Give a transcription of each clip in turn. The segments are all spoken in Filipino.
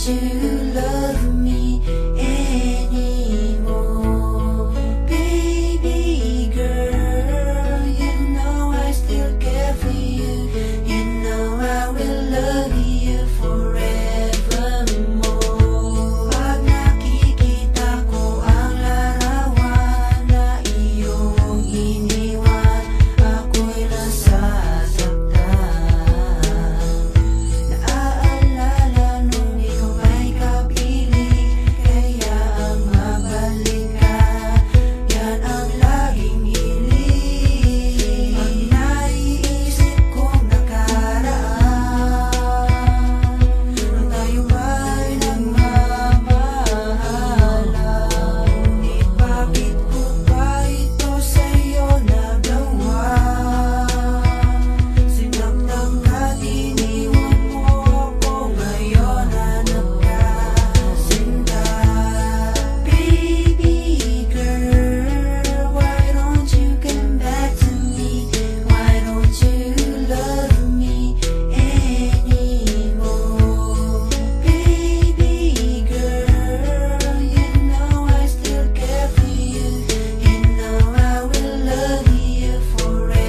you love me anymore? Baby girl, you know I still care for you. You know I will love you forevermore. Pag nakikita ko ang larawan na iyong iniwan, ako'y nasasaktan. Naaalala nung ikaw ay kapiling, kaya ang mabalik ka, yan ang laging hiling. Pag naiisip kong nakaraan, nung tayo ba'y nagmamahalan, ngunit bakit ko pa ito sa'yo nagawa? Sinaktan ka, iniwan mo ako, ngayon hanap ka, sinta. Baby girl, why don't you come back to me? Why don't you love me anymore? Baby girl, you know I still care for you. You know I will love you forevermore.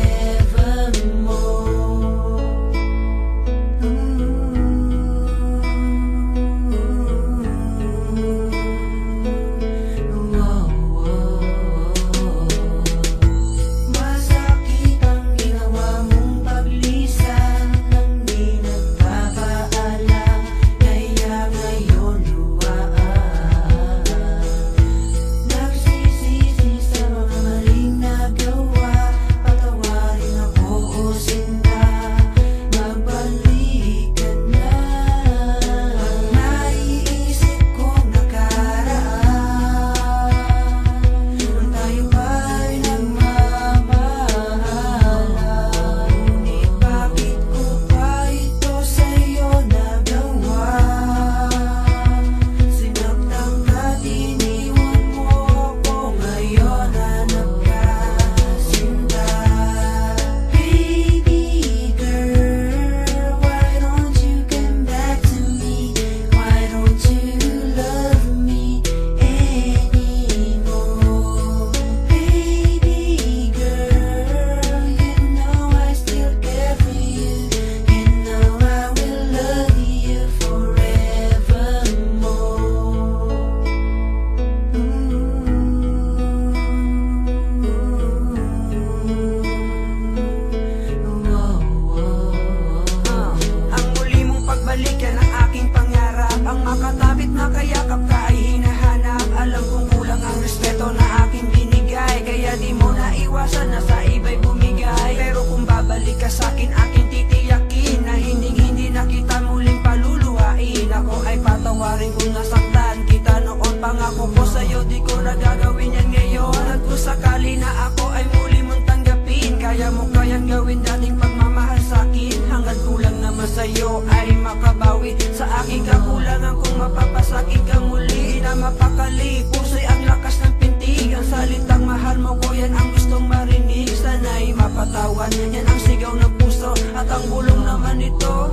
Masakit ang ginawa mong paglisan nang di nagpapaalam, kaya ngayon luwaan. Nagsisisi sa mga maling nagawa, patawarin ako o sinta, magbalik ka na. Pag naiisip kong nakaraan, nung tayo ba'y nagmamahalan, ngunit bakit ko pa ito sa'yo nagawa? Sinaktan ka, iniwan mo ako, ngayon hanap ka, sinta. Baby girl, why don't you come back to me? Why don't you love me anymore? Baby girl, you know I still care for you. You know I will love you forevermore. Ang muli mong pagbalik yan ang aking pangarap. Ang makatapit na kayakap ka ay hinahanap. Alam kong kulang ang respeto na aking binigay, kaya di mo naiwasan na sa iba'y bumigay. Pero kung babalik ka sa'kin, aking titiyakin na hindi na kita muling paluluhain. Ako ay patawarin kung nasaktan kita noon. Pangako ko sa'yo, di ko na gagawin yan ngayon. At kung sakali na ako ay muli mong tanggapin, kaya mo kayang gawin dating pagmamahal sa'kin. Hanggang kulang naman sa'yo ay makabawi sa aking kakulangan. Kung mapapasakit ka muli na mapakali, puso'y ang lakas ng pintig. Ang salitang mahal mo ko, yan ang gustong marinig. Sana'y mapatawan, yan ang sigaw ng puso at ang bulong naman nito